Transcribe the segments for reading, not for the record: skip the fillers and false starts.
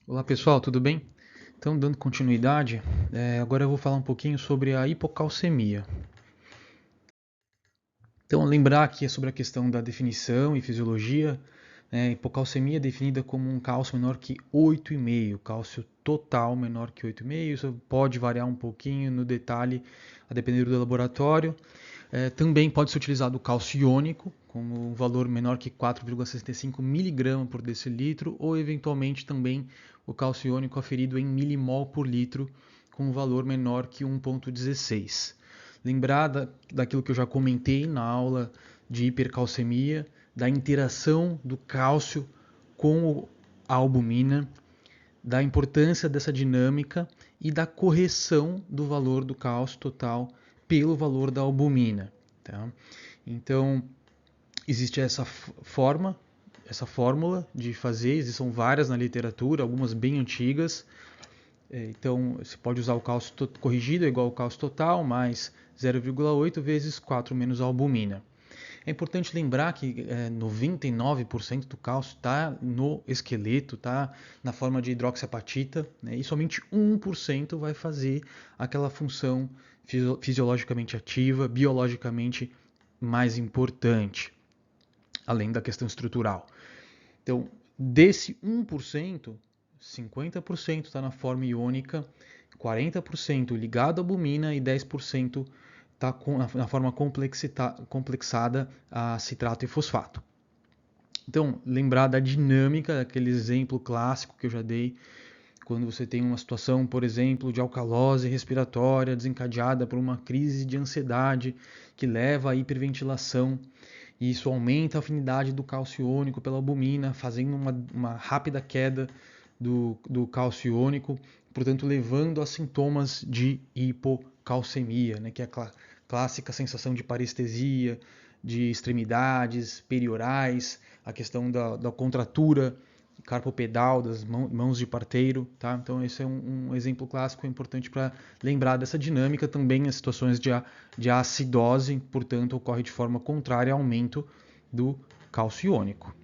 Olá pessoal, tudo bem? Então, dando continuidade, agora eu vou falar um pouquinho sobre a hipocalcemia. Então, lembrar aqui sobre a questão da definição e fisiologia. Hipocalcemia é definida como um cálcio menor que 8,5, cálcio total menor que 8,5. Isso pode variar um pouquinho no detalhe, a depender do laboratório. Também pode ser utilizado o cálcio iônico, com um valor menor que 4,65 mg por decilitro, ou eventualmente também o cálcio iônico aferido em milimol por litro, com um valor menor que 1,16. Lembrar daquilo que eu já comentei na aula de hipercalcemia, da interação do cálcio com a albumina, da importância dessa dinâmica e da correção do valor do cálcio total pelo valor da albumina. Tá? Então, existe essa fórmula de fazer, existem várias na literatura, algumas bem antigas. Então, você pode usar o cálcio corrigido, é igual ao cálcio total, mais 0,8 vezes 4 menos a albumina. É importante lembrar que 99% do cálcio está no esqueleto, está na forma de hidroxiapatita, né, e somente 1% vai fazer aquela função fisiologicamente ativa, biologicamente mais importante, além da questão estrutural. Então, desse 1%, 50% está na forma iônica, 40% ligado à albumina e 10% está na forma complexada a citrato e fosfato. Então, lembrar da dinâmica, daquele exemplo clássico que eu já dei, quando você tem uma situação, por exemplo, de alcalose respiratória desencadeada por uma crise de ansiedade que leva à hiperventilação, e isso aumenta a afinidade do cálcio iônico pela albumina, fazendo uma rápida queda do cálcio iônico, portanto levando a sintomas de hipocalcemia, né, que é a clássica sensação de parestesia, de extremidades periorais, a questão da contratura carpopedal das mãos de parteiro, tá? Então esse é um exemplo clássico importante para lembrar dessa dinâmica. Também as situações de acidose, portanto, ocorre de forma contrária ao aumento do cálcio iônico.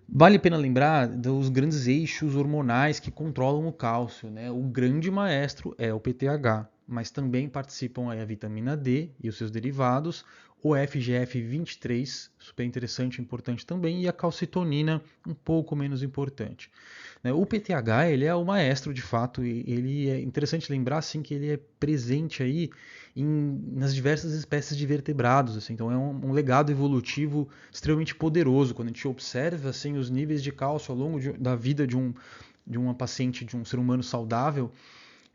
Vale a pena lembrar dos grandes eixos hormonais que controlam o cálcio, né? O grande maestro é o PTH, mas também participam a vitamina D e os seus derivados, o FGF23, super interessante e importante também, e a calcitonina, um pouco menos importante. O PTH ele é o maestro de fato, e ele é interessante lembrar assim, que ele é presente aí nas diversas espécies de vertebrados. Assim, então é um legado evolutivo extremamente poderoso. Quando a gente observa assim, os níveis de cálcio ao longo da vida de uma paciente, de um ser humano saudável,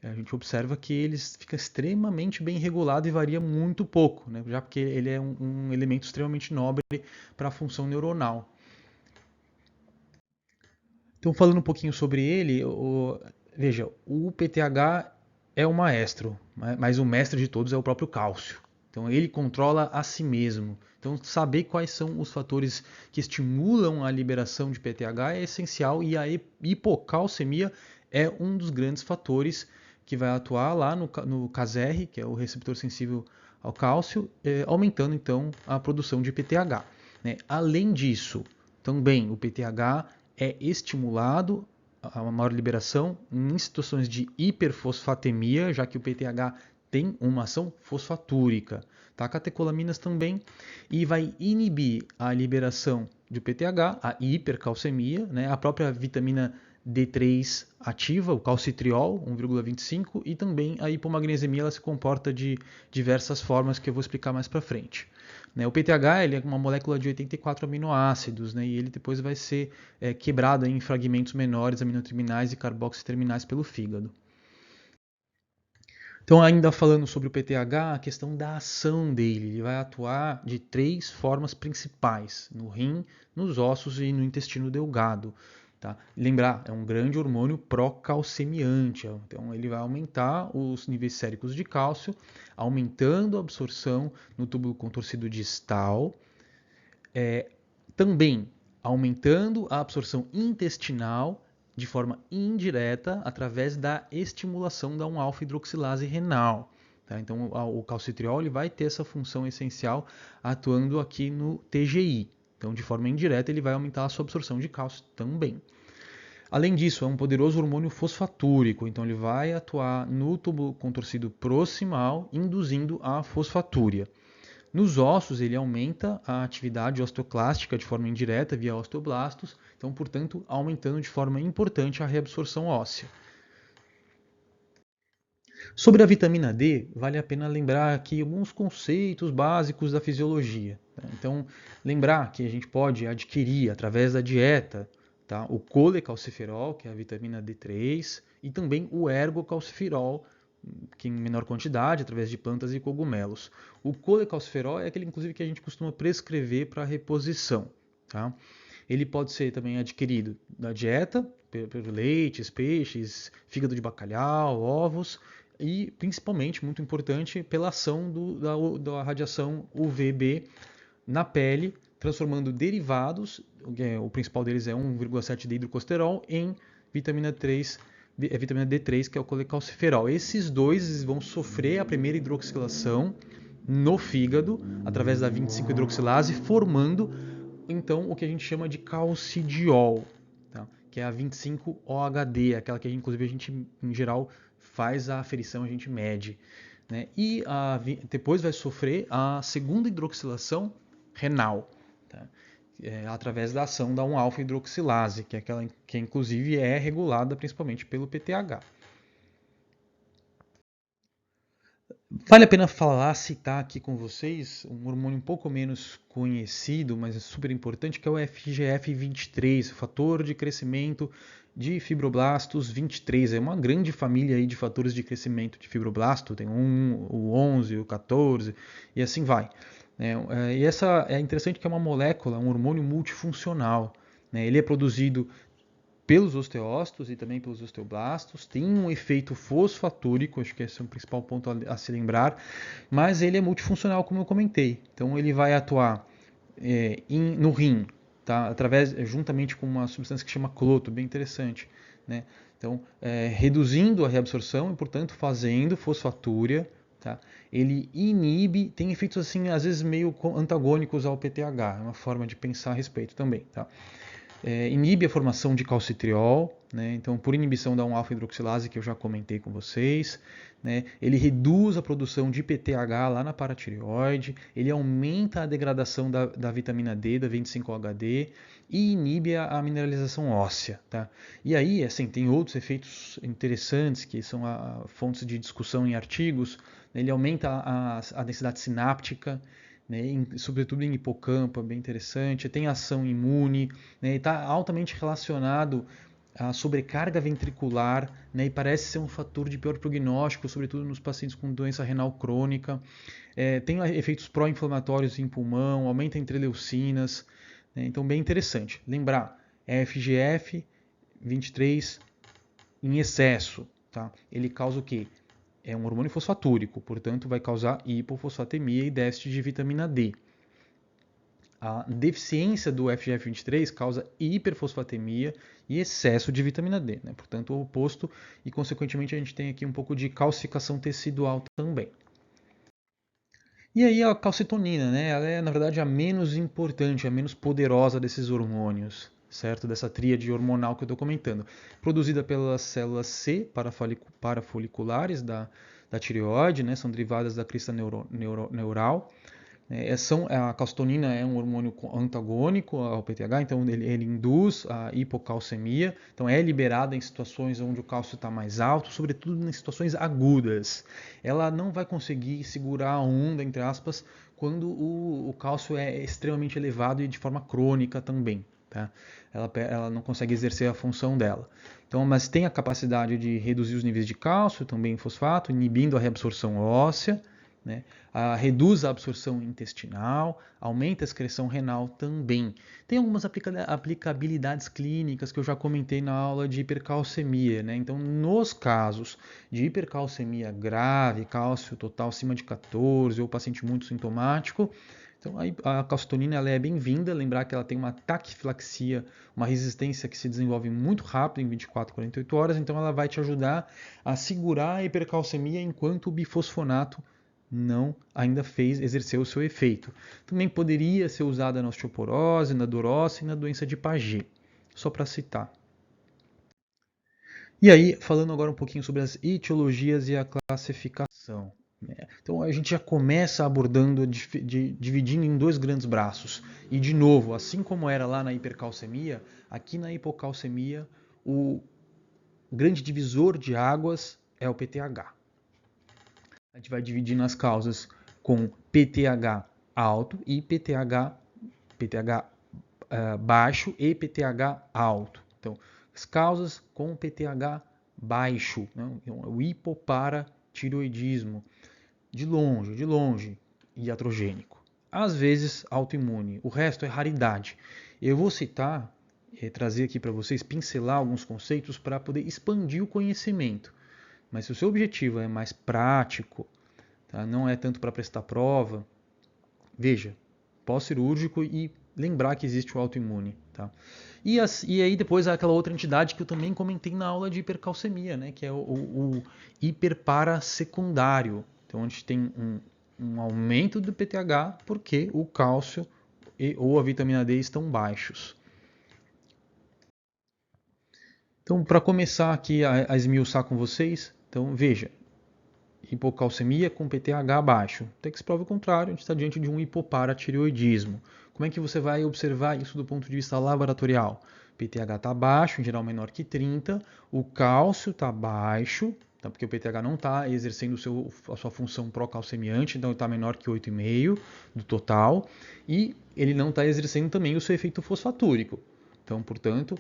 a gente observa que ele fica extremamente bem regulado e varia muito pouco, né? Já porque ele é um elemento extremamente nobre para a função neuronal. Então, falando um pouquinho sobre ele, veja, o PTH é o maestro, mas o mestre de todos é o próprio cálcio. Então, ele controla a si mesmo. Então, saber quais são os fatores que estimulam a liberação de PTH é essencial, e a hipocalcemia é um dos grandes fatores que vai atuar lá no CASR, que é o receptor sensível ao cálcio, aumentando então a produção de PTH. Né? Além disso, também o PTH é estimulado a maior liberação em situações de hiperfosfatemia, já que o PTH tem uma ação fosfatúrica. Tá? Catecolaminas também, e vai inibir a liberação do PTH, a hipercalcemia, né? A própria vitamina D3 ativa, o calcitriol, 1,25, e também a hipomagnesemia ela se comporta de diversas formas que eu vou explicar mais para frente. O PTH ele é uma molécula de 84 aminoácidos, né, e ele depois vai ser quebrado em fragmentos menores, aminoterminais e carboxiterminais pelo fígado. Então, ainda falando sobre o PTH, a questão da ação dele, ele vai atuar de 3 formas principais: no rim, nos ossos e no intestino delgado. Tá? Lembrar, é um grande hormônio pró-calcemiante, então ele vai aumentar os níveis séricos de cálcio, aumentando a absorção no túbulo contorcido distal, também aumentando a absorção intestinal de forma indireta através da estimulação da 1-alfa-hidroxilase renal. Tá? Então, o calcitriol ele vai ter essa função essencial atuando aqui no TGI. Então, de forma indireta, ele vai aumentar a sua absorção de cálcio também. Além disso, é um poderoso hormônio fosfatúrico, então ele vai atuar no tubo contorcido proximal, induzindo a fosfatúria. Nos ossos, ele aumenta a atividade osteoclástica de forma indireta via osteoblastos, então, portanto, aumentando de forma importante a reabsorção óssea. Sobre a vitamina D, vale a pena lembrar aqui alguns conceitos básicos da fisiologia. Então, lembrar que a gente pode adquirir através da dieta, tá, o colecalciferol, que é a vitamina D3, e também o ergocalciferol, que em menor quantidade, através de plantas e cogumelos. O colecalciferol é aquele, inclusive, que a gente costuma prescrever para reposição. Tá? Ele pode ser também adquirido da dieta, por leites, peixes, fígado de bacalhau, ovos, e principalmente, muito importante, pela ação da radiação UVB na pele, transformando derivados, o principal deles é 1,7 de hidrocosterol, em vitamina D3, que é o colecalciferol. Esses dois vão sofrer a primeira hidroxilação no fígado, através da 25-hidroxilase, formando então o que a gente chama de calcidiol, tá? Que é a 25-OHD, aquela que inclusive a gente, em geral, faz a aferição, a gente mede. Né? E depois vai sofrer a segunda hidroxilação renal, tá? Através da ação da 1-alfa-hidroxilase, que é aquela que inclusive é regulada principalmente pelo PTH. Vale a pena citar aqui com vocês um hormônio um pouco menos conhecido, mas é super importante, que é o FGF23, o fator de crescimento de fibroblastos 23. É uma grande família aí de fatores de crescimento de fibroblasto, tem o 11, o 14 e assim vai. E essa é interessante que é uma molécula, um hormônio multifuncional. Ele é produzido pelos osteócitos e também pelos osteoblastos, tem um efeito fosfatúrico, acho que esse é o principal ponto a se lembrar, mas ele é multifuncional, como eu comentei. Então ele vai atuar no rim, tá? Juntamente com uma substância que chama cloto, bem interessante. Né? Então, reduzindo a reabsorção e, portanto, fazendo fosfatúria. Tá? Ele inibe, tem efeitos assim, às vezes meio antagônicos ao PTH, é uma forma de pensar a respeito também. Tá? Inibe a formação de calcitriol, né? Então, por inibição da 1-alfa-hidroxilase, que eu já comentei com vocês, né? Ele reduz a produção de PTH lá na paratireoide, ele aumenta a degradação da vitamina D, da 25-HD, e inibe a mineralização óssea. Tá? E aí, assim, tem outros efeitos interessantes, que são fontes de discussão em artigos. Ele aumenta a densidade sináptica, né, sobretudo em hipocampo, é bem interessante. Tem ação imune, né, está altamente relacionado à sobrecarga ventricular, né, e parece ser um fator de pior prognóstico, sobretudo nos pacientes com doença renal crônica. Tem efeitos pró-inflamatórios em pulmão, aumenta entreleucinas, né, então bem interessante. Lembrar, FGF 23 em excesso, tá? Ele causa o quê? É um hormônio fosfatúrico, portanto vai causar hipofosfatemia e déficit de vitamina D. A deficiência do FGF23 causa hiperfosfatemia e excesso de vitamina D, né? Portanto, o oposto, e consequentemente a gente tem aqui um pouco de calcificação tecidual também. E aí a calcitonina, né? Ela é na verdade a menos importante, a menos poderosa desses hormônios, certo? Dessa tríade hormonal que eu estou comentando. Produzida pelas células C parafoliculares da tireoide, né? São derivadas da crista neural. A calcitonina é um hormônio antagônico ao PTH, então ele induz a hipocalcemia, então é liberada em situações onde o cálcio está mais alto, sobretudo em situações agudas. Ela não vai conseguir segurar a onda, entre aspas, quando o cálcio é extremamente elevado e de forma crônica também. Tá? Ela não consegue exercer a função dela. Então, mas tem a capacidade de reduzir os níveis de cálcio, também em fosfato, inibindo a reabsorção óssea. Né? Reduz a absorção intestinal, aumenta a excreção renal também. Tem algumas aplicabilidades clínicas que eu já comentei na aula de hipercalcemia. Né? Então, nos casos de hipercalcemia grave, cálcio total acima de 14 ou paciente muito sintomático, então a calcitonina ela é bem-vinda. Lembrar que ela tem uma taquifilaxia, uma resistência que se desenvolve muito rápido, em 24 a 48 horas, então ela vai te ajudar a segurar a hipercalcemia enquanto o bifosfonato não ainda exerceu o seu efeito. Também poderia ser usada na osteoporose, na dorose e na doença de Paget, só para citar. E aí, falando agora um pouquinho sobre as etiologias e a classificação. Então a gente já começa abordando, dividindo em dois grandes braços. E de novo, assim como era lá na hipercalcemia, aqui na hipocalcemia, o grande divisor de águas é o PTH. A gente vai dividir nas causas com PTH alto e PTH baixo e PTH alto. Então, as causas com PTH baixo, né? O hipoparatiroidismo, de longe, iatrogênico. Às vezes autoimune, o resto é raridade. Eu vou citar, trazer aqui para vocês, pincelar alguns conceitos para poder expandir o conhecimento. Mas se o seu objetivo é mais prático, tá? Não é tanto para prestar prova, veja, pós-cirúrgico e lembrar que existe o autoimune. Tá? E aí depois aquela outra entidade que eu também comentei na aula de hipercalcemia, né? Que é o hiperparasecundário. Então a gente tem um aumento do PTH porque o cálcio ou a vitamina D estão baixos. Então, para começar aqui a esmiuçar com vocês, então veja, hipocalcemia com PTH baixo. Até que se prova o contrário, a gente está diante de um hipoparatireoidismo. Como é que você vai observar isso do ponto de vista laboratorial? PTH está baixo, em geral menor que 30, o cálcio está baixo, tá? Porque o PTH não está exercendo a sua função pró-calcemiante, então ele está menor que 8,5 do total, e ele não está exercendo também o seu efeito fosfatúrico. Então, portanto,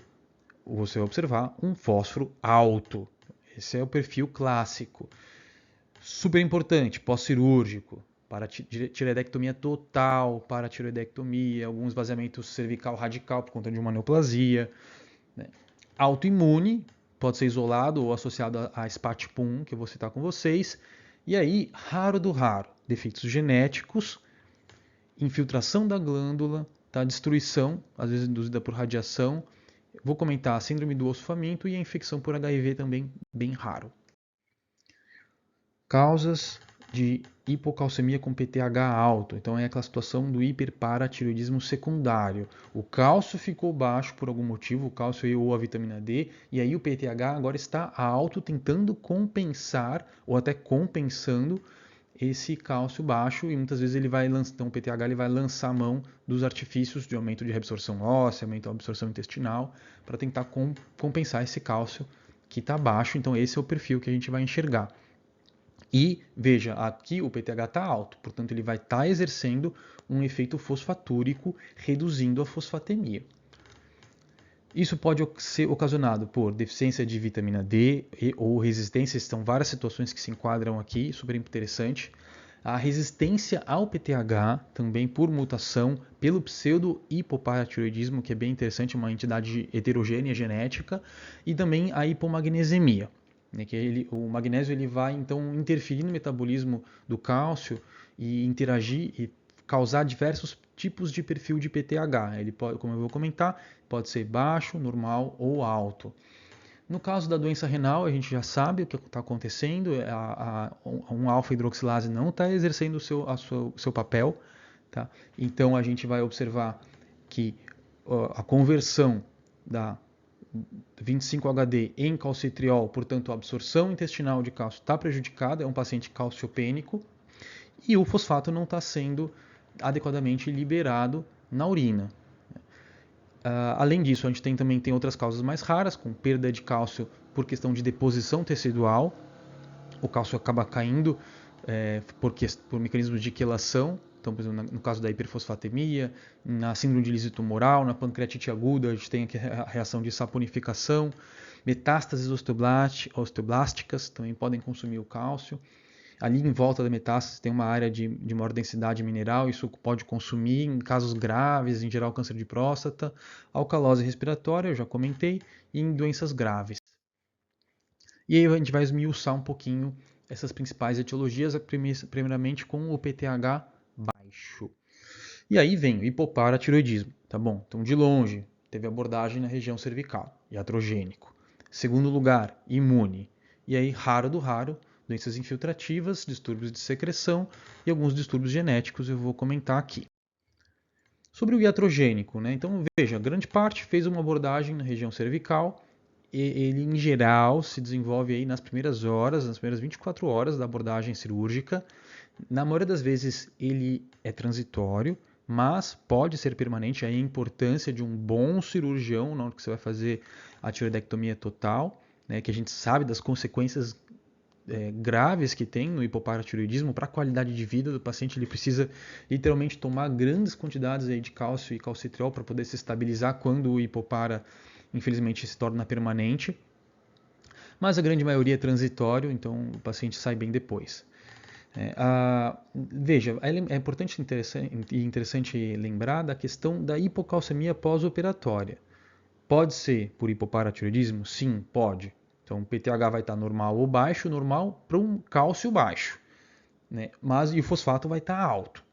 você vai observar um fósforo alto. Esse é o perfil clássico. Super importante, pós-cirúrgico, para tireoidectomia total, para tireoidectomia, algum esvaziamento cervical radical por conta de uma neoplasia. Né? Autoimune, pode ser isolado ou associado a SPAT1, que eu vou citar com vocês. E aí, raro do raro, defeitos genéticos, infiltração da glândula, tá? Destruição, às vezes induzida por radiação. Vou comentar a síndrome do osso faminto e a infecção por HIV também, bem raro. Causas de hipocalcemia com PTH alto. Então é aquela situação do hiperparatiroidismo secundário. O cálcio ficou baixo por algum motivo, o cálcio ou a vitamina D, e aí o PTH agora está alto, tentando compensar ou até compensando esse cálcio baixo, e muitas vezes ele vai lançar, então o PTH ele vai lançar a mão dos artifícios de aumento de reabsorção óssea, aumento da absorção intestinal, para tentar compensar esse cálcio que está baixo. Então esse é o perfil que a gente vai enxergar. E veja, aqui o PTH está alto, portanto ele vai estar exercendo um efeito fosfatúrico, reduzindo a fosfatemia. Isso pode ser ocasionado por deficiência de vitamina D ou resistência, são várias situações que se enquadram aqui, super interessante. A resistência ao PTH, também por mutação, pelo pseudo-hipoparatiroidismo, que é bem interessante, uma entidade heterogênea genética, e também a hipomagnesemia. Que o magnésio ele vai então interferir no metabolismo do cálcio e interagir e causar diversos tipos de perfil de PTH. Ele pode, como eu vou comentar, pode ser baixo, normal ou alto. No caso da doença renal, a gente já sabe o que está acontecendo, um alfa-hidroxilase não está exercendo o seu papel. Tá? Então a gente vai observar que a conversão da 25-HD em calcitriol, portanto a absorção intestinal de cálcio está prejudicada, é um paciente calciopênico, e o fosfato não está sendo adequadamente liberado na urina. Além disso, a gente também tem outras causas mais raras, com perda de cálcio por questão de deposição tecidual. O cálcio acaba caindo por mecanismos de quelação. Então, por exemplo, no caso da hiperfosfatemia, na síndrome de lise tumoral, na pancreatite aguda, a gente tem aqui a reação de saponificação. Metástases osteoblásticas também podem consumir o cálcio. Ali em volta da metástase tem uma área de maior densidade mineral, isso pode consumir em casos graves, em geral câncer de próstata, alcalose respiratória, eu já comentei, e em doenças graves. E aí a gente vai esmiuçar um pouquinho essas principais etiologias, primeiramente com o PTH baixo. E aí vem o hipoparatiroidismo, tá bom? Então de longe, teve abordagem na região cervical, iatrogênico. Segundo lugar, imune. E aí, raro do raro, doenças infiltrativas, distúrbios de secreção e alguns distúrbios genéticos eu vou comentar aqui. Sobre o iatrogênico, né? Então veja, grande parte fez uma abordagem na região cervical ele em geral se desenvolve aí nas primeiras horas, nas primeiras 24 horas da abordagem cirúrgica. Na maioria das vezes ele é transitório, mas pode ser permanente. Aí a importância de um bom cirurgião na hora que você vai fazer a tiroidectomia total, né, que a gente sabe das consequências graves que tem no hipoparatiroidismo para a qualidade de vida do paciente. Ele precisa literalmente tomar grandes quantidades aí de cálcio e calcitriol para poder se estabilizar quando o hipopara, infelizmente, se torna permanente. Mas a grande maioria é transitório, então o paciente sai bem depois. Veja, é importante e interessante lembrar da questão da hipocalcemia pós-operatória. Pode ser por hipoparatiroidismo? Sim, pode. Então o PTH vai estar normal ou baixo, normal para um cálcio baixo, né? E o fosfato vai estar alto.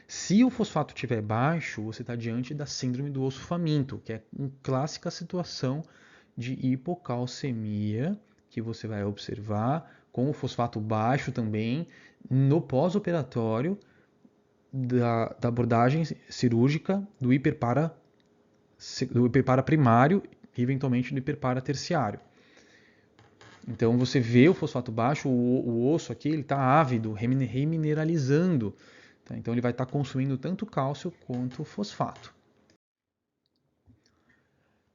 Se o fosfato estiver baixo, você está diante da síndrome do osso faminto, que é uma clássica situação de hipocalcemia que você vai observar com o fosfato baixo também no pós-operatório da abordagem cirúrgica do hiperpara primário e eventualmente do hiperpara terciário. Então você vê o fosfato baixo, o osso aqui ele está ávido, remineralizando. Tá? Então ele vai estar consumindo tanto cálcio quanto fosfato.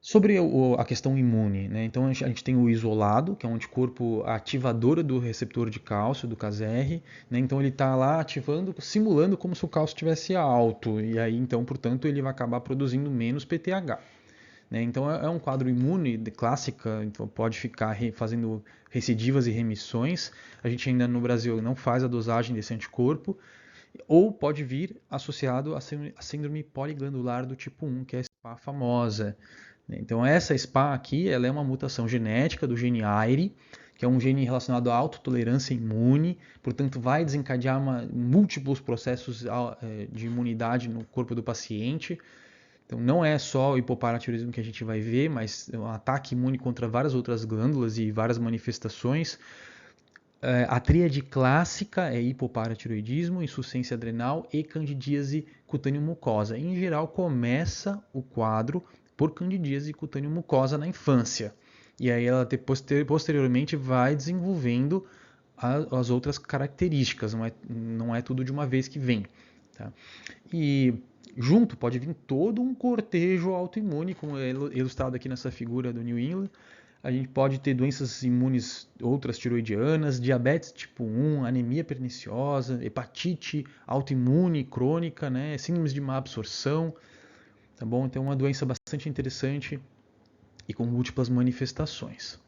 Sobre a questão imune, né? Então a gente tem o isolado, que é um anticorpo ativador do receptor de cálcio, do KZR, né? Então ele está lá ativando, simulando como se o cálcio estivesse alto, e aí então, portanto, ele vai acabar produzindo menos PTH. Né? Então é um quadro imune clássica, então pode ficar fazendo recidivas e remissões. A gente ainda no Brasil não faz a dosagem desse anticorpo, ou pode vir associado à síndrome poliglandular do tipo 1, que é a SPA famosa. Então essa SPA aqui ela é uma mutação genética do gene AIRE, que é um gene relacionado à autotolerância imune, portanto vai desencadear múltiplos processos de imunidade no corpo do paciente. Então não é só o hipoparatiroidismo que a gente vai ver, mas um ataque imune contra várias outras glândulas e várias manifestações. A tríade clássica é hipoparatiroidismo, insuficiência adrenal e candidíase cutâneo mucosa. Em geral, começa o quadro por candidíase cutâneo mucosa na infância. E aí ela posteriormente vai desenvolvendo as outras características, não é tudo de uma vez que vem. Tá? E junto pode vir todo um cortejo autoimune, como é ilustrado aqui nessa figura do New England. A gente pode ter doenças imunes outras tiroidianas, diabetes tipo 1, anemia perniciosa, hepatite autoimune crônica, né, síndromes de má absorção, tá bom? Então é uma doença bastante interessante e com múltiplas manifestações.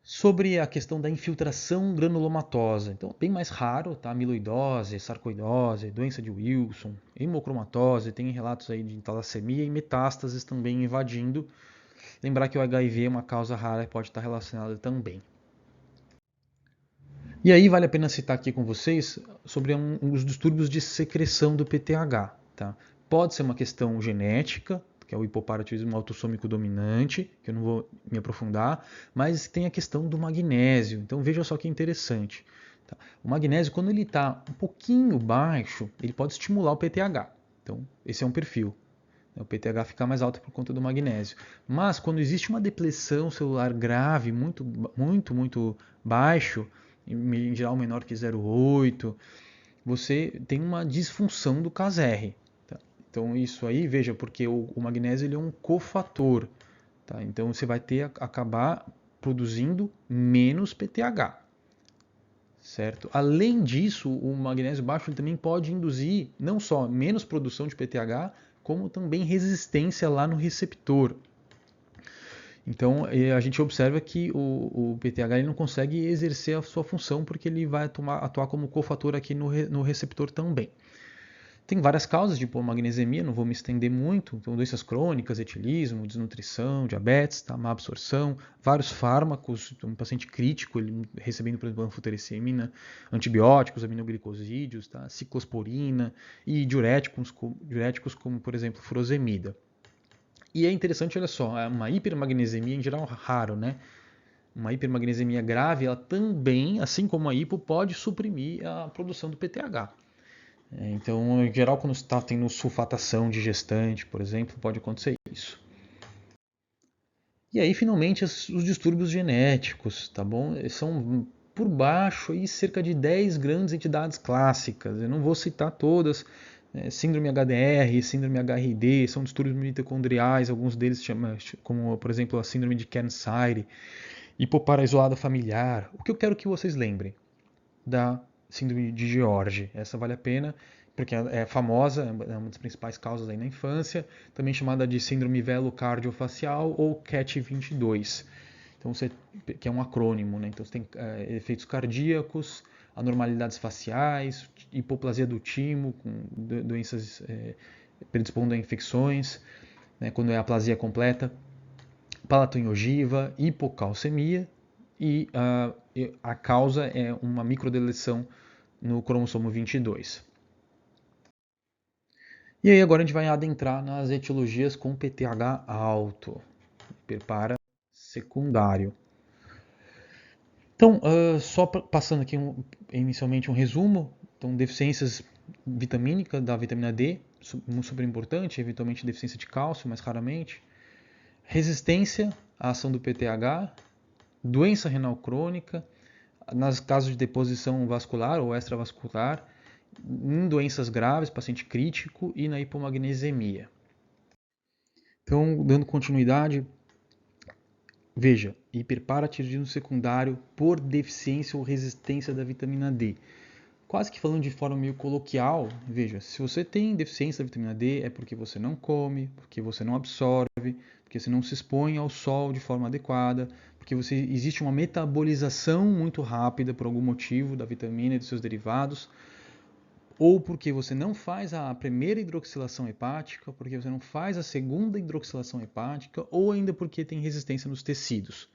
Sobre a questão da infiltração granulomatosa, então bem mais raro, tá? Amiloidose, sarcoidose, doença de Wilson, hemocromatose, tem relatos aí de talassemia e metástases também invadindo. Lembrar que o HIV é uma causa rara e pode estar relacionada também. E aí vale a pena citar aqui com vocês sobre os distúrbios de secreção do PTH. Tá? Pode ser uma questão genética, que é o hipoparatiroidismo autossômico dominante, que eu não vou me aprofundar, mas tem a questão do magnésio. Então veja só que interessante. Tá? O magnésio, quando ele está um pouquinho baixo, ele pode estimular o PTH. Então esse é um perfil. O PTH fica mais alto por conta do magnésio. Mas quando existe uma depressão celular grave, muito baixo, em geral menor que 0,8, você tem uma disfunção do KZR. Tá? Então isso aí, veja, porque o magnésio ele é um cofator. Tá? Então você vai acabar produzindo menos PTH. Certo? Além disso, o magnésio baixo ele também pode induzir não só menos produção de PTH, como também resistência lá no receptor. Então a gente observa que o PTH ele não consegue exercer a sua função porque ele vai atuar como cofator aqui no receptor também. Tem várias causas de hipomagnesemia, não vou me estender muito. Então, doenças crônicas, etilismo, desnutrição, diabetes, tá? Má absorção, vários fármacos, um paciente crítico, ele recebendo, por exemplo, anfotericina, antibióticos, aminoglicosídeos, tá? Ciclosporina e diuréticos como, por exemplo, furosemida. E é interessante, olha só, uma hipermagnesemia em geral raro, né? Uma hipermagnesemia grave, ela também, assim como a hipo, pode suprimir a produção do PTH. Então, em geral, quando está tendo sulfatação de gestante, por exemplo, pode acontecer isso. E aí, finalmente, os distúrbios genéticos, tá bom? São por baixo aí cerca de 10 grandes entidades clássicas. Eu não vou citar todas. Síndrome HDR, síndrome HRD, são distúrbios mitocondriais, alguns deles chamam, como por exemplo a síndrome de Kearns-Sayre, hipoparaisoada familiar. O que eu quero que vocês lembrem da síndrome de George? Essa vale a pena, porque é famosa, é uma das principais causas aí na infância, também chamada de síndrome velocardiofacial ou CAT22. Então, que é um acrônimo, né? Então você tem efeitos cardíacos, anormalidades faciais, hipoplasia do timo, com doenças predispondo a infecções, né? Quando é aplasia completa, palato-gengiva, hipocalcemia e a causa é uma microdeleção no cromossomo 22. E aí agora a gente vai adentrar nas etiologias com PTH alto, para secundário. Então, só passando aqui inicialmente um resumo. Então, deficiências vitamínicas da vitamina D, super importante, eventualmente deficiência de cálcio, mais raramente. Resistência à ação do PTH, doença renal crônica, nos casos de deposição vascular ou extravascular, em doenças graves, paciente crítico e na hipomagnesemia. Então, dando continuidade, veja, hiperparatiroidismo secundário por deficiência ou resistência da vitamina D. Quase que falando de forma meio coloquial, veja, se você tem deficiência da vitamina D é porque você não come, porque você não absorve, porque você não se expõe ao sol de forma adequada, porque existe uma metabolização muito rápida por algum motivo da vitamina e dos seus derivados, ou porque você não faz a primeira hidroxilação hepática, porque você não faz a segunda hidroxilação hepática, ou ainda porque tem resistência nos tecidos.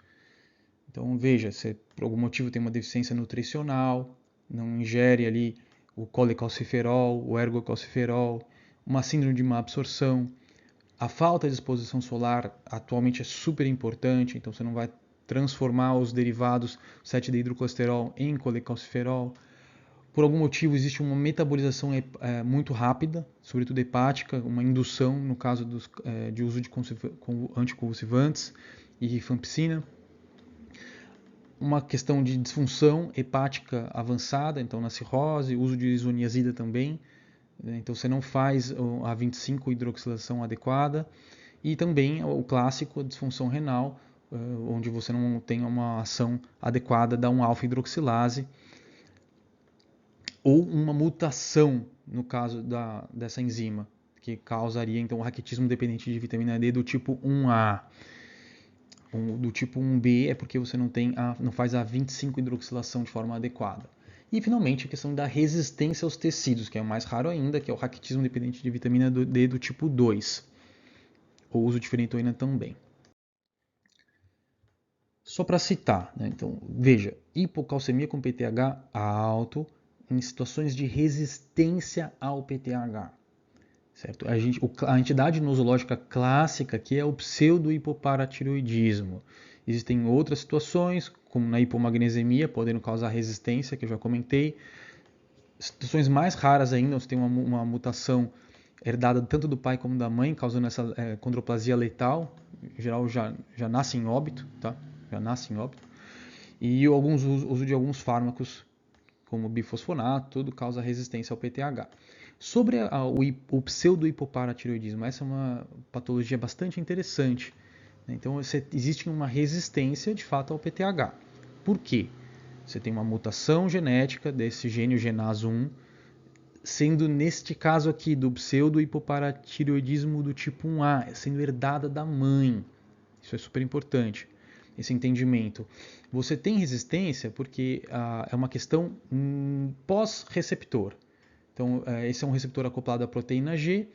Então veja, se por algum motivo tem uma deficiência nutricional, não ingere ali o colecalciferol, o ergocalciferol, uma síndrome de má absorção. A falta de exposição solar atualmente é super importante, então você não vai transformar os derivados 7-hidrocolesterol em colecalciferol. Por algum motivo existe uma metabolização muito rápida, sobretudo hepática, uma indução no caso de uso de anticonvulsivantes e rifampicina. Uma questão de disfunção hepática avançada, então na cirrose, uso de isoniazida também, então você não faz a 25 hidroxilação adequada, e também o clássico, a disfunção renal, onde você não tem uma ação adequada da 1-alfa-hidroxilase, ou uma mutação no caso dessa enzima, que causaria então o raquitismo dependente de vitamina D do tipo 1A. Do tipo 1B é porque você não faz a 25 hidroxilação de forma adequada. E finalmente a questão da resistência aos tecidos, que é o mais raro ainda, que é o raquitismo dependente de vitamina D do tipo 2, ou uso de ferentoína também. Só para citar, né? Então veja, hipocalcemia com PTH alto em situações de resistência ao PTH. Certo? A entidade nosológica clássica aqui é o pseudo-hipoparatiroidismo. Existem outras situações, como na hipomagnesemia, podendo causar resistência, que eu já comentei. Situações mais raras ainda, você tem uma mutação herdada tanto do pai como da mãe, causando essa condroplasia letal. Em geral, já nasce em óbito, tá? Já nasce em óbito. E uso de alguns fármacos, como bifosfonato, tudo causa resistência ao PTH. Sobre o pseudo-hipoparatiroidismo, essa é uma patologia bastante interessante. Então, existe uma resistência, de fato, ao PTH. Por quê? Você tem uma mutação genética desse gene, o GNAS1, sendo, neste caso aqui, do pseudo-hipoparatiroidismo do tipo 1A, sendo herdada da mãe. Isso é super importante, esse entendimento. Você tem resistência porque é uma questão pós-receptor. Então, esse é um receptor acoplado à proteína G,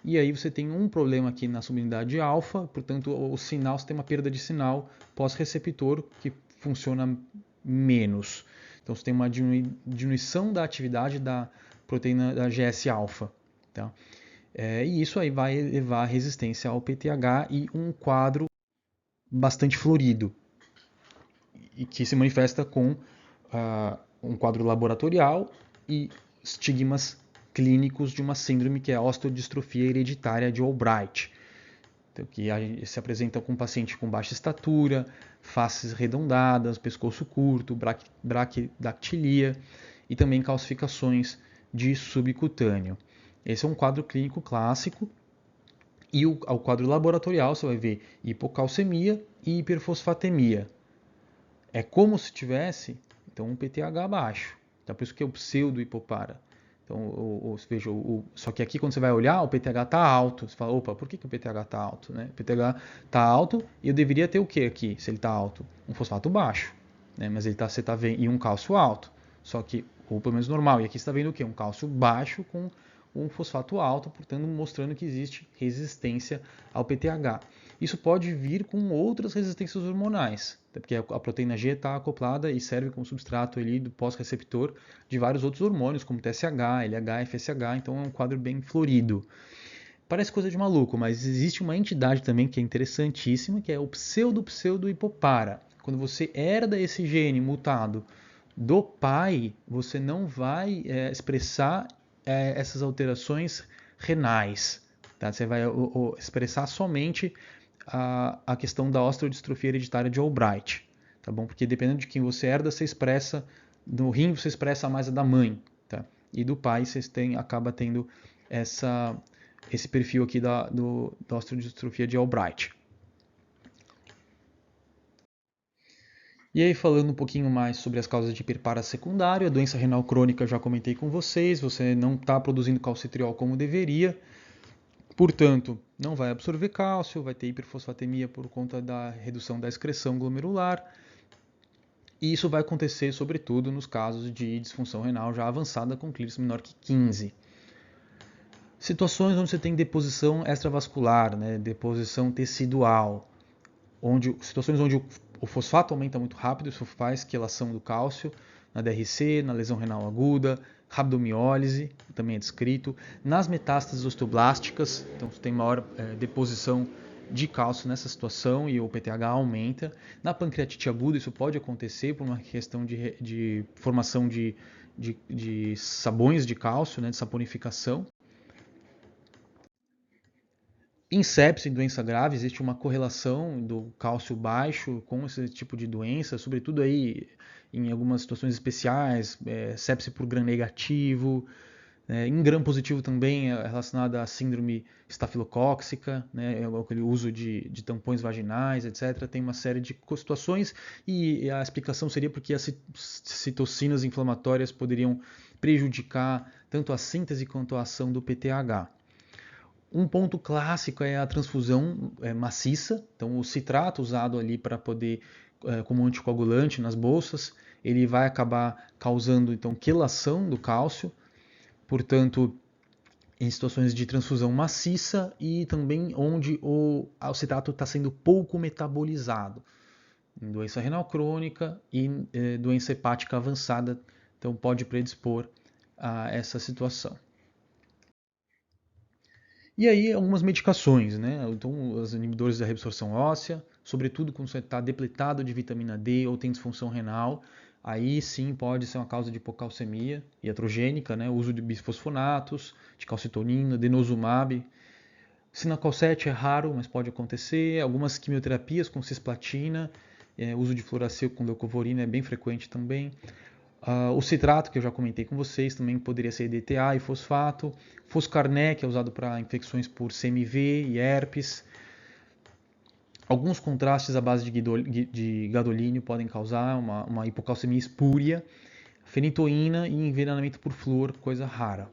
e aí você tem um problema aqui na subunidade alfa, portanto, o sinal, você tem uma perda de sinal pós-receptor que funciona menos. Então, você tem uma diminuição da atividade da proteína da GS-alfa. Tá? E isso aí vai levar a resistência ao PTH e um quadro bastante florido, e que se manifesta com um quadro laboratorial e estigmas clínicos de uma síndrome que é a osteodistrofia hereditária de Albright. Então, que se apresentam com paciente com baixa estatura, faces arredondadas, pescoço curto, braquidactilia e também calcificações de subcutâneo. Esse é um quadro clínico clássico. E ao quadro laboratorial você vai ver hipocalcemia e hiperfosfatemia. É como se tivesse então, um PTH baixo. Então, por isso que é o pseudo-hipopara. Então, veja, só que aqui quando você vai olhar, o PTH está alto. Você fala, opa, por que o PTH está alto? Né? O PTH está alto e eu deveria ter o que aqui, se ele está alto? Um fosfato baixo. Né? Mas você está vendo, e um cálcio alto. Só que, ou pelo menos normal. E aqui você está vendo o quê? Um cálcio baixo com um fosfato alto, portanto mostrando que existe resistência ao PTH. Isso pode vir com outras resistências hormonais, porque a proteína G está acoplada e serve como substrato ali do pós-receptor de vários outros hormônios, como TSH, LH, FSH, então é um quadro bem florido. Parece coisa de maluco, mas existe uma entidade também que é interessantíssima, que é o pseudo-hipopara. Quando você herda esse gene mutado do pai, você não vai expressar essas alterações renais. Tá? Você vai expressar somente a questão da osteodistrofia hereditária de Albright. Tá bom? Porque dependendo de quem você herda, você expressa, no rim você expressa mais a da mãe. Tá? E do pai você acaba tendo esse perfil aqui da osteodistrofia de Albright. E aí, falando um pouquinho mais sobre as causas de hiperpara secundário, a doença renal crônica eu já comentei com vocês, você não está produzindo calcitriol como deveria, portanto, não vai absorver cálcio, vai ter hiperfosfatemia por conta da redução da excreção glomerular, e isso vai acontecer sobretudo nos casos de disfunção renal já avançada com clíris menor que 15. Situações onde você tem deposição extravascular, né, deposição tecidual, situações onde o fosfato aumenta muito rápido, isso faz quelação do cálcio, na DRC, na lesão renal aguda, rabdomiólise, também é descrito, nas metástases osteoblásticas, então você tem maior deposição de cálcio nessa situação e o PTH aumenta. Na pancreatite aguda isso pode acontecer por uma questão de formação de sabões de cálcio, né, de saponificação. Em sepse, em doença grave, existe uma correlação do cálcio baixo com esse tipo de doença, sobretudo aí em algumas situações especiais, sepse por gram negativo, em gram positivo também é relacionada à síndrome estafilocóxica, né, aquele uso de tampões vaginais, etc. Tem uma série de situações e a explicação seria porque as citocinas inflamatórias poderiam prejudicar tanto a síntese quanto a ação do PTH. Um ponto clássico é a transfusão maciça, então o citrato usado ali para poder, como anticoagulante nas bolsas, ele vai acabar causando então quelação do cálcio, portanto, em situações de transfusão maciça e também onde o citrato está sendo pouco metabolizado, em doença renal crônica e doença hepática avançada, então pode predispor a essa situação. E aí algumas medicações, né? Então, os inibidores da reabsorção óssea, sobretudo quando você está depletado de vitamina D ou tem disfunção renal, aí sim pode ser uma causa de hipocalcemia iatrogênica, né? O uso de bisfosfonatos, de calcitonina, denosumab. Sinacalcete é raro, mas pode acontecer. Algumas quimioterapias com cisplatina, uso de fluoracil com leucovorina é bem frequente também. O citrato, que eu já comentei com vocês, também poderia ser DTA e fosfato. Foscarné, que é usado para infecções por CMV e herpes. Alguns contrastes à base de gadolínio podem causar uma hipocalcemia espúria. Fenitoína e envenenamento por flúor, coisa rara.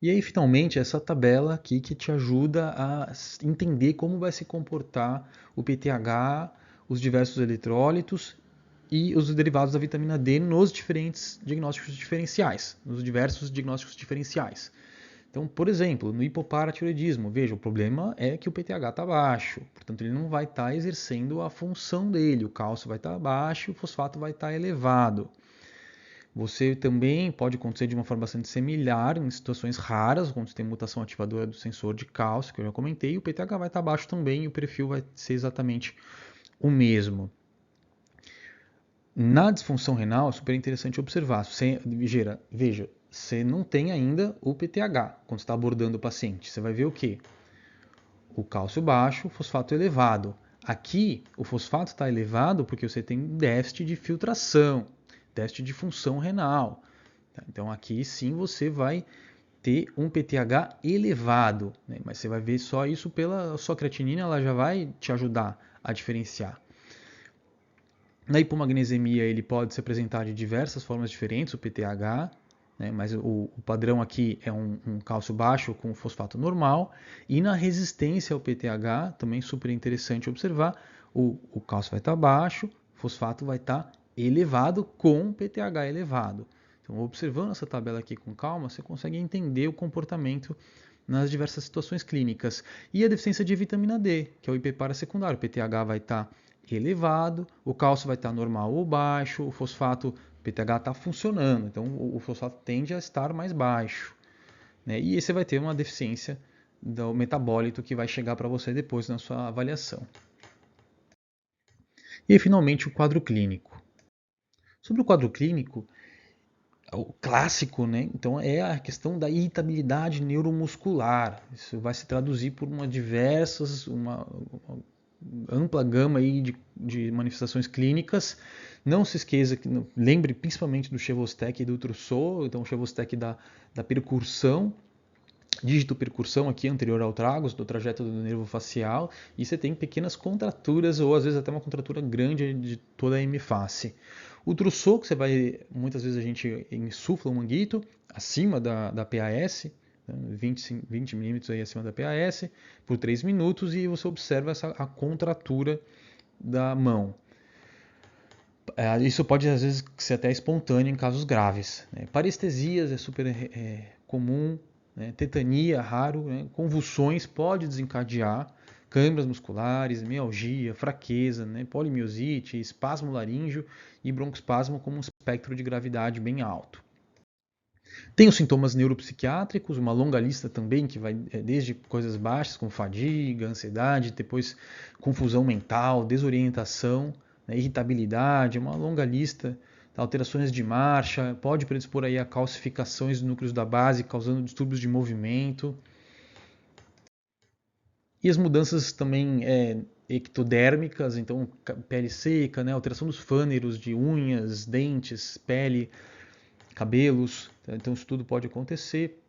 E aí, finalmente, essa tabela aqui que te ajuda a entender como vai se comportar o PTH, os diversos eletrólitos e os derivados da vitamina D nos diferentes diagnósticos diferenciais, nos diversos diagnósticos diferenciais. Então, por exemplo, no hipoparatiroidismo, veja, o problema é que o PTH está baixo, portanto ele não vai estar exercendo a função dele, o cálcio vai estar baixo, o fosfato vai estar elevado. Você também pode acontecer de uma forma bastante similar em situações raras, quando você tem mutação ativadora do sensor de cálcio, que eu já comentei, e o PTH vai estar baixo também e o perfil vai ser exatamente o mesmo. Na disfunção renal, é super interessante observar. Veja, você não tem ainda o PTH quando você está abordando o paciente. Você vai ver o quê? o cálcio baixo, o fosfato elevado. Aqui, o fosfato está elevado porque você tem déficit de filtração, déficit de função renal. Então, aqui sim você vai ter um PTH elevado, né? Mas você vai ver só isso pela sua creatinina, ela já vai te ajudar a diferenciar. Na hipomagnesemia, ele pode se apresentar de diversas formas diferentes, o PTH, né? Mas o padrão aqui é um cálcio baixo com fosfato normal. E na resistência ao PTH, também super interessante observar, o cálcio vai estar baixo, o fosfato vai estar elevado com PTH elevado. Então, observando essa tabela aqui com calma, você consegue entender o comportamento nas diversas situações clínicas. E a deficiência de vitamina D, que é o IP parasecundário. O PTH vai estar elevado, o cálcio vai estar normal ou baixo, o fosfato, o PTH está funcionando, então o fosfato tende a estar mais baixo, né? E aí você vai ter uma deficiência do metabólito que vai chegar para você depois na sua avaliação. E aí, finalmente, o quadro clínico. Sobre o quadro clínico, o clássico, né? Então é a questão da irritabilidade neuromuscular. Isso vai se traduzir por uma ampla gama aí de manifestações clínicas. Não se esqueça, lembre principalmente do Chevostec e do Trousseau, então o Chevostec da percussão, dígito percussão aqui anterior ao tragus, do trajeto do nervo facial, e você tem pequenas contraturas ou às vezes até uma contratura grande de toda a hemiface. O Trousseau, que você vai, muitas vezes a gente insufla um manguito acima da PAS, 20 milímetros aí acima da PAS, por 3 minutos, e você observa a contratura da mão. Isso pode às vezes ser até espontâneo em casos graves. Parestesias é super comum, né? Tetania, raro, né? Convulsões pode desencadear, câimbras musculares, mialgia, fraqueza, né? Polimiosite, espasmo laríngeo e broncoespasmo como um espectro de gravidade bem alto. Tem os sintomas neuropsiquiátricos, uma longa lista também, que vai desde coisas baixas, como fadiga, ansiedade, depois confusão mental, desorientação, né, irritabilidade, uma longa lista, alterações de marcha, pode predispor aí a calcificações dos núcleos da base, causando distúrbios de movimento. E as mudanças também ectodérmicas, então pele seca, né, alteração dos fâneros de unhas, dentes, pele, cabelos, então isso tudo pode acontecer.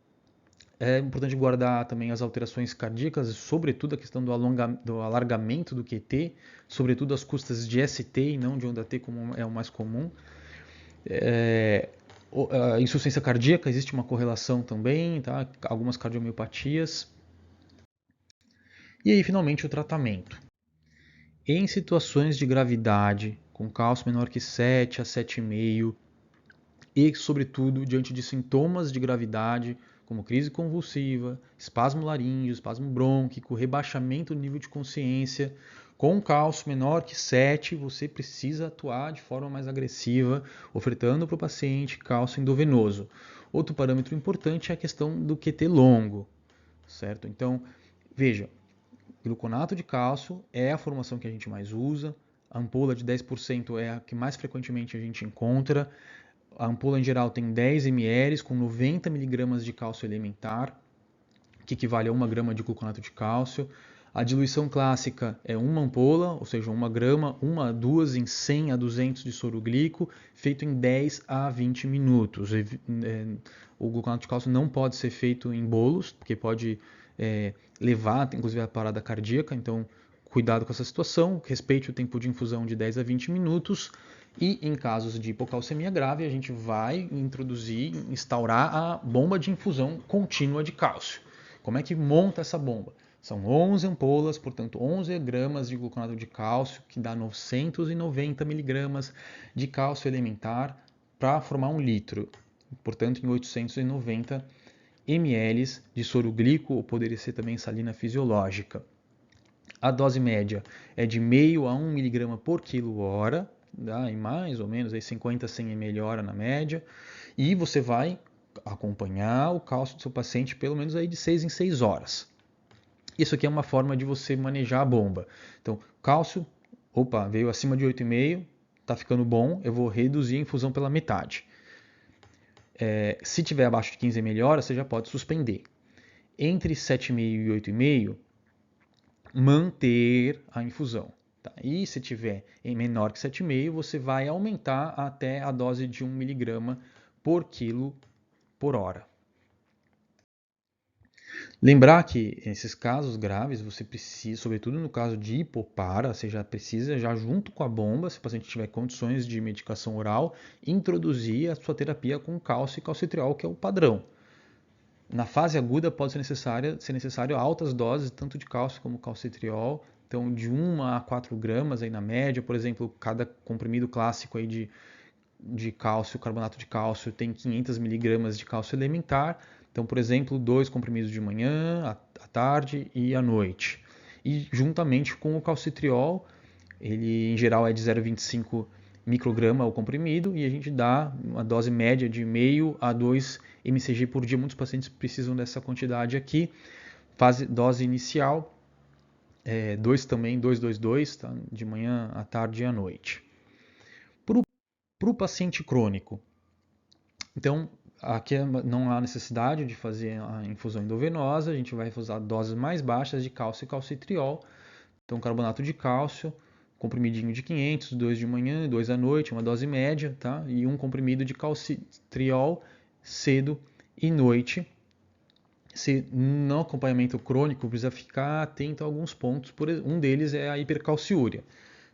É importante guardar também as alterações cardíacas, sobretudo a questão do alargamento do QT, sobretudo as custas de ST e não de onda T, como é o mais comum. A insuficiência cardíaca, existe uma correlação também, tá? Algumas cardiomiopatia. E aí, finalmente, o tratamento. Em situações de gravidade, com cálcio menor que 7 a 7,5, e, sobretudo, diante de sintomas de gravidade, como crise convulsiva, espasmo laríngeo, espasmo brônquico, rebaixamento do nível de consciência, com cálcio menor que 7, você precisa atuar de forma mais agressiva, ofertando para o paciente cálcio endovenoso. Outro parâmetro importante é a questão do QT longo, certo? Então, veja, gluconato de cálcio é a formulação que a gente mais usa, a ampola de 10% é a que mais frequentemente a gente encontra. A ampola em geral tem 10 ml com 90 mg de cálcio elementar, que equivale a 1 grama de gluconato de cálcio. A diluição clássica é uma ampola, ou seja, 1 grama, 1 a 2 em 100 a 200 de soro glico, feito em 10 a 20 minutos. O gluconato de cálcio não pode ser feito em bolos, porque pode levar, inclusive, a parada cardíaca, então cuidado com essa situação, respeite o tempo de infusão de 10 a 20 minutos. E em casos de hipocalcemia grave, a gente vai instaurar a bomba de infusão contínua de cálcio. Como é que monta essa bomba? São 11 ampolas, portanto 11 gramas de gluconato de cálcio, que dá 990 miligramas de cálcio elementar para formar 1 litro. Portanto, em 890 ml de soro glico, ou poderia ser também salina fisiológica. A dose média é de meio a 1 mg por quilo-hora, em mais ou menos 50 a 100 ml hora na média, e você vai acompanhar o cálcio do seu paciente pelo menos aí de 6 em 6 horas. Isso aqui é uma forma de você manejar a bomba. Então, cálcio, veio acima de 8,5, está ficando bom, eu vou reduzir a infusão pela metade. Se tiver abaixo de 15 ml hora, você já pode suspender. Entre 7,5 e 8,5, manter a infusão. Tá? E se tiver em menor que 7,5, você vai aumentar até a dose de 1 mg por quilo por hora. Lembrar que esses casos graves, você precisa, sobretudo no caso de hipopara, você já precisa, já junto com a bomba, se o paciente tiver condições de medicação oral, introduzir a sua terapia com cálcio e calcitriol, que é o padrão. Na fase aguda pode ser necessário altas doses, tanto de cálcio como calcitriol, então de 1 a 4 gramas aí na média, por exemplo, cada comprimido clássico aí de cálcio, carbonato de cálcio, tem 500 miligramas de cálcio elementar. Então, por exemplo, 2 comprimidos de manhã, à tarde e à noite. E juntamente com o calcitriol, ele em geral é de 0,25 micrograma ao comprimido e a gente dá uma dose média de 0,5 a 2 mcg por dia. Muitos pacientes precisam dessa quantidade aqui. Dose inicial, 2 também, 2, tá? De manhã, à tarde e à noite. Para o paciente crônico, então, aqui não há necessidade de fazer a infusão endovenosa, a gente vai usar doses mais baixas de cálcio e calcitriol. Então, carbonato de cálcio, comprimidinho de 500, 2 de manhã, 2 à noite, uma dose média, tá? E um comprimido de calcitriol cedo e noite. No acompanhamento crônico, precisa ficar atento a alguns pontos. Um deles é a hipercalciúria,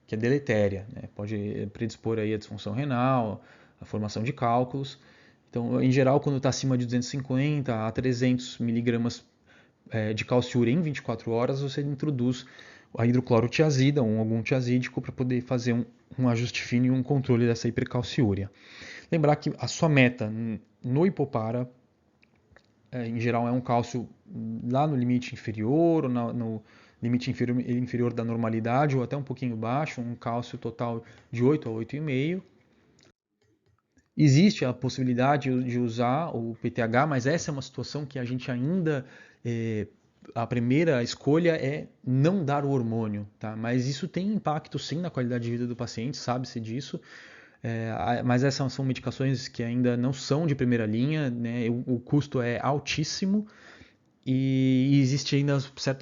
que é deletéria, né? Pode predispor aí a disfunção renal, a formação de cálculos. Então, em geral, quando está acima de 250 a 300 miligramas de calciúria em 24 horas, você introduz a hidroclorotiazida ou algum tiazídico para poder fazer um ajuste fino e um controle dessa hipercalciúria. Lembrar que a sua meta no hipopara, em geral, é um cálcio lá no limite inferior, ou no limite inferior da normalidade, ou até um pouquinho baixo, um cálcio total de 8 a 8,5. Existe a possibilidade de usar o PTH, mas essa é uma situação que a gente ainda... a primeira escolha é não dar o hormônio, tá? Mas isso tem impacto sim na qualidade de vida do paciente, sabe-se disso. Mas essas são medicações que ainda não são de primeira linha, né? O custo é altíssimo e existe ainda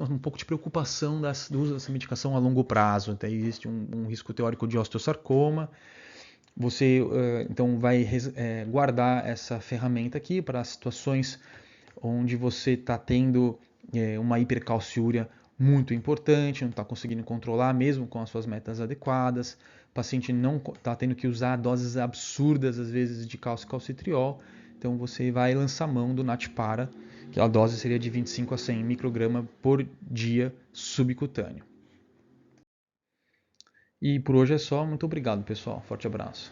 um pouco de preocupação do uso dessa medicação a longo prazo. Então, existe um risco teórico de osteosarcoma. Você então vai guardar essa ferramenta aqui para situações onde você está tendo uma hipercalciúria muito importante, não está conseguindo controlar mesmo com as suas metas adequadas, o paciente não está tendo que usar doses absurdas às vezes de cálcio e calcitriol, então você vai lançar mão do Natpara, que a dose seria de 25 a 100 microgramas por dia subcutâneo. E por hoje é só, muito obrigado pessoal, forte abraço.